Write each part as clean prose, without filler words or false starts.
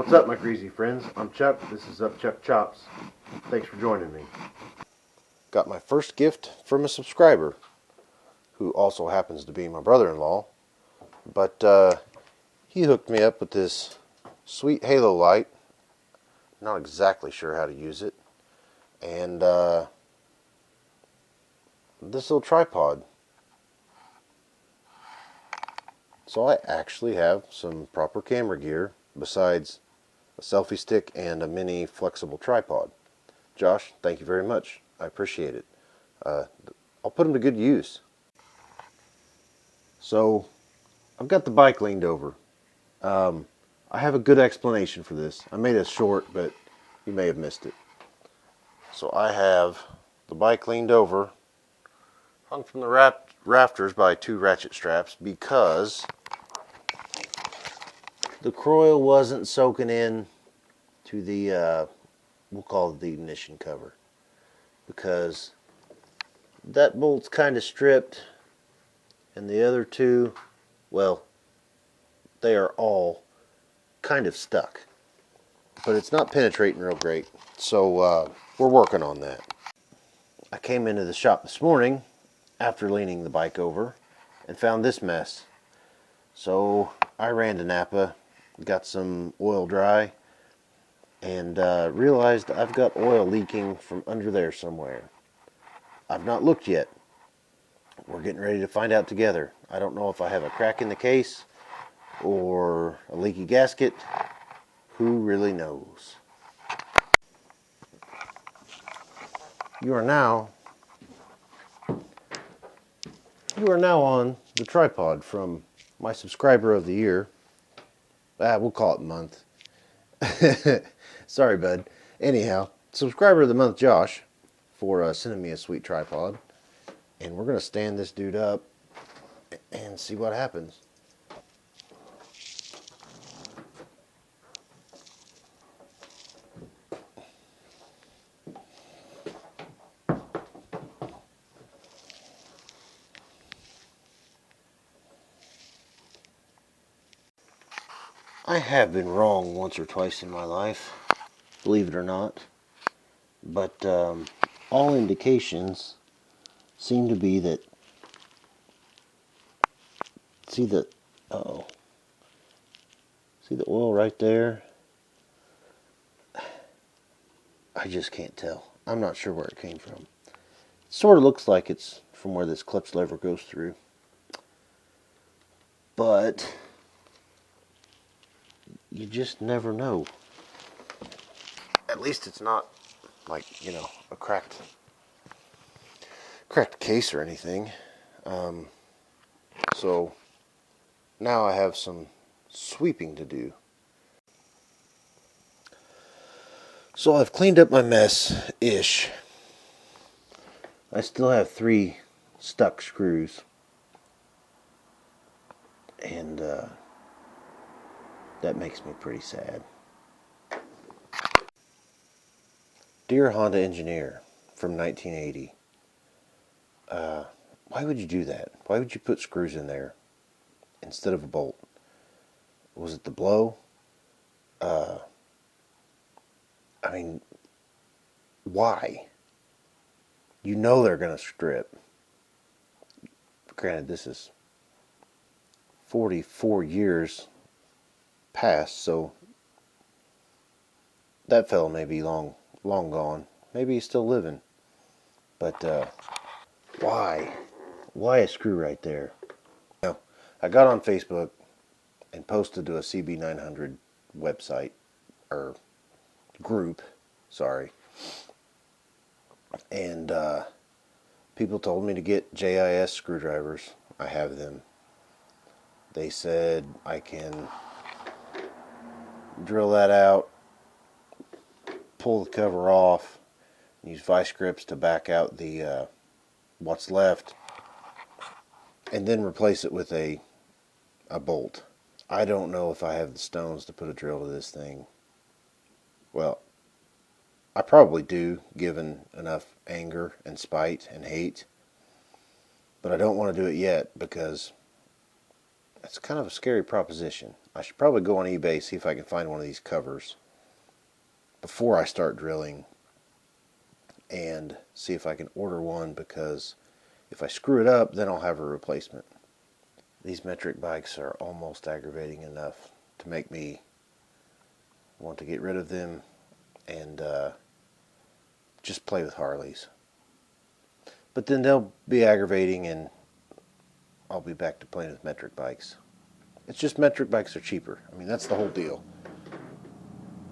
What's up, my greasy friends? I'm Chuck. This is Up Chuck Chops. Thanks for joining me. Got my first gift from a subscriber, who also happens to be my brother-in-law. But he hooked me up with this sweet halo light. Not exactly sure how to use it. And this little tripod. So I actually have some proper camera gear besides a selfie stick and a mini flexible tripod. Josh, thank you very much. I appreciate it. I'll put them to good use. So I've got the bike leaned over. I have a good explanation for this. I made it short, but you may have missed it. So I have the bike leaned over, hung from the rafters by two ratchet straps because the coil wasn't soaking in to the, we'll call it the ignition cover, because that bolt's kind of stripped, and the other two, well, they are all kind of stuck, but it's not penetrating real great, so we're working on that. I came into the shop this morning after leaning the bike over and found this mess. So I ran to Napa, got some oil dry, and realized I've got oil leaking from under there somewhere. I've not looked yet. We're getting ready to find out together. I don't know if I have a crack in the case or a leaky gasket. Who really knows? You are now on the tripod from my subscriber of the year. We'll call it month. Sorry, bud. Anyhow, subscriber of the month, Josh, for sending me a sweet tripod. And we're going to stand this dude up and see what happens. I have been wrong once or twice in my life, believe it or not, but all indications seem to be that, see the oil right there? I just can't tell. I'm not sure where it came from. It sort of looks like it's from where this clutch lever goes through, but you just never know. At least it's not like, you know, a cracked case or anything. So now I have some sweeping to do. So I've cleaned up my mess-ish. I still have 3 stuck screws. And that makes me pretty sad. Dear Honda engineer from 1980, why would you do that? Why would you put screws in there instead of a bolt? Was it the blow? I mean, why? You know they're going to strip. Granted, this is 44 years past, so that fellow may be long gone. Maybe he's still living. But why? Why a screw right there? Now, I got on Facebook and posted to a CB900 website, or group, sorry. And people told me to get JIS screwdrivers. I have them. They said I can drill that out, pull the cover off, use vice grips to back out the what's left, and then replace it with a bolt. I don't know if I have the stones to put a drill to this thing. Well, I probably do, given enough anger and spite and hate. But I don't want to do it yet because It's kind of a scary proposition. I should probably go on eBay, see if I can find one of these covers before I start drilling, and see if I can order one, because if I screw it up, then I'll have a replacement. These metric bikes are almost aggravating enough to make me want to get rid of them and just play with Harleys. But then they'll be aggravating and I'll be back to playing with metric bikes. It's just metric bikes are cheaper. I mean, that's the whole deal.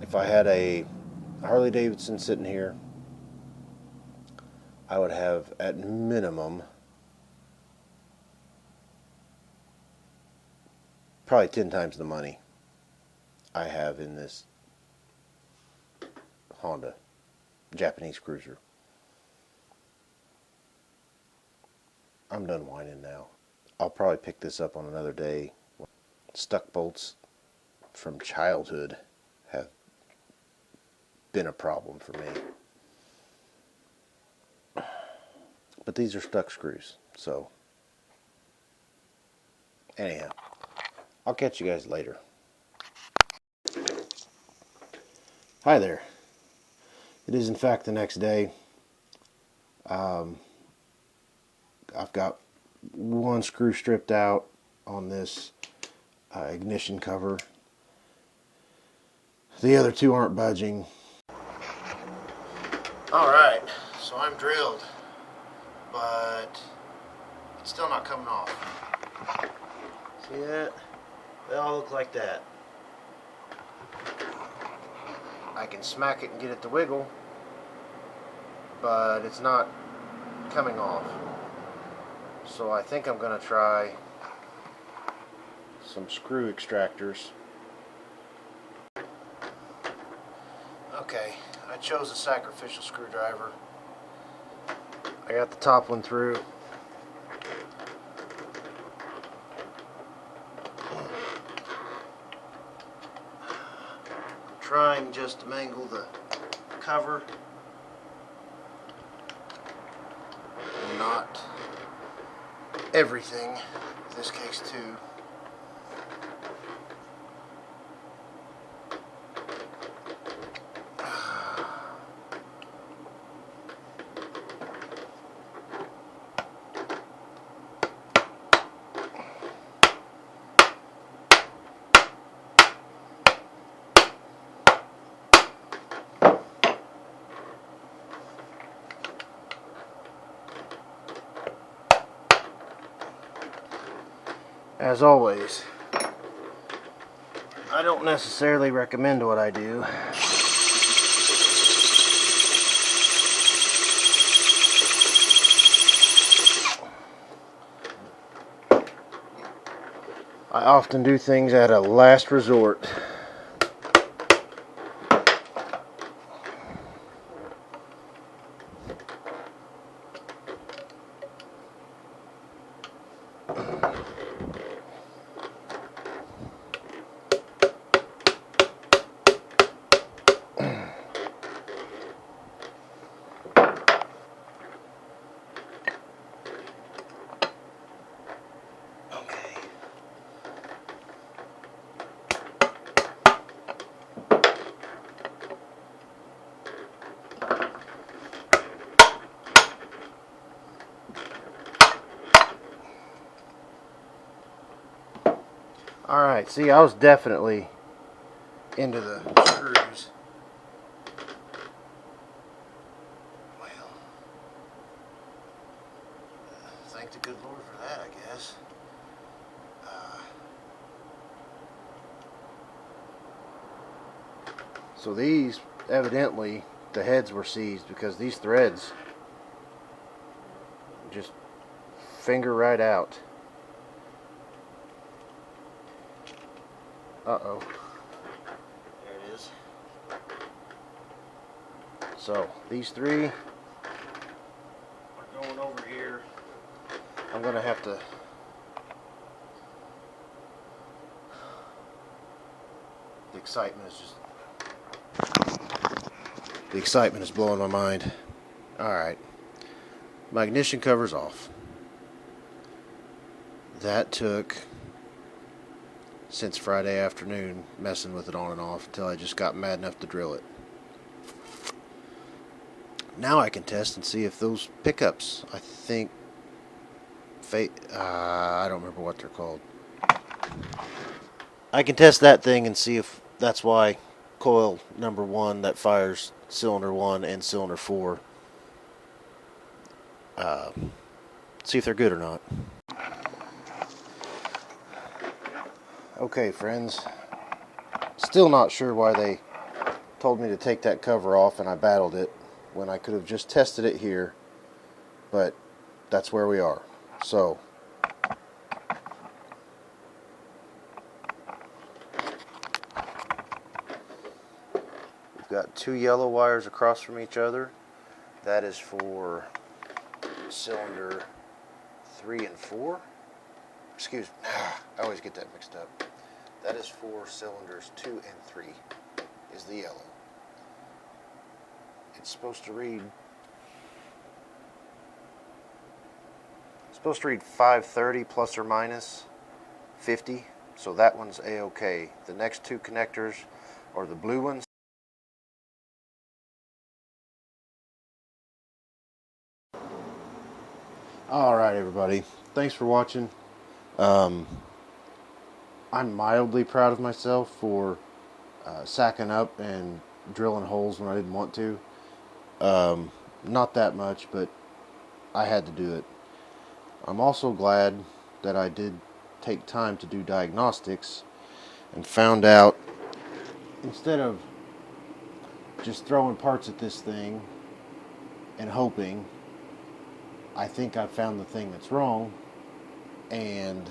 If I had a Harley Davidson sitting here, I would have at minimum probably 10 times the money I have in this Honda Japanese Cruiser. I'm done whining now. I'll probably pick this up on another day. Stuck bolts from childhood have been a problem for me. But these are stuck screws, so anyhow, I'll catch you guys later. Hi there. It is in fact the next day. I've got one screw stripped out on this ignition cover. The other two aren't budging. Alright, so I'm drilled, but it's still not coming off. See that? They all look like that. I can smack it and get it to wiggle, but it's not coming off. So I think I'm going to try some screw extractors. Okay, I chose a sacrificial screwdriver. I got the top one through. I'm trying just to mangle the cover and not everything, in this case too. As always, I don't necessarily recommend what I do. I often do things at a last resort. Alright, see, I was definitely into the screws. Well, thank the good Lord for that, I guess. So these, evidently, the heads were seized because these threads just finger right out. Uh-oh. There it is. So, these three are going over here. I'm going to have to... The excitement is blowing my mind. Alright. My ignition cover's off. That took since Friday afternoon, messing with it on and off until I just got mad enough to drill it. Now I can test and see if those pickups, I think, I don't remember what they're called. I can test that thing and see if that's why coil number 1 that fires cylinder 1 and cylinder 4, see if they're good or not. Okay, friends, still not sure why they told me to take that cover off and I battled it when I could have just tested it here, but that's where we are. So we've got 2 yellow wires across from each other. That is for cylinder 3 and 4. Excuse me, I always get that mixed up. That is for cylinders 2 and 3 is the yellow. It's supposed to read 530 plus or minus 50, so that one's a-okay. The next 2 connectors are the blue ones. Alright everybody, thanks for watching. I'm mildly proud of myself for sacking up and drilling holes when I didn't want to. Not that much, but I had to do it. I'm also glad that I did take time to do diagnostics and found out, instead of just throwing parts at this thing and hoping, I think I found the thing that's wrong and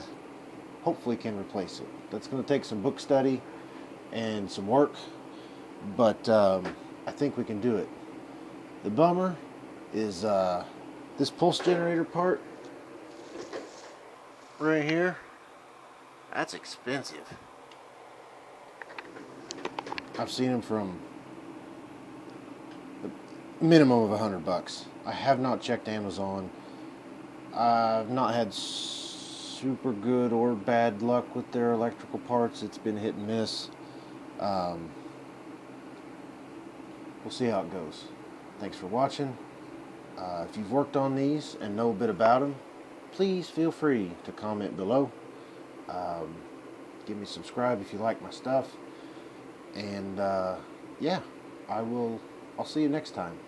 hopefully can replace it. That's going to take some book study and some work, but I think we can do it. The bummer is this pulse generator part right here. That's expensive. I've seen them from a minimum of $100. I have not checked Amazon. I've not had super good or bad luck with their electrical parts. It's been hit and miss. We'll see how it goes. Thanks for watching. If you've worked on these and know a bit about them, please feel free to comment below. Give me a subscribe if you like my stuff. And yeah, I'll see you next time.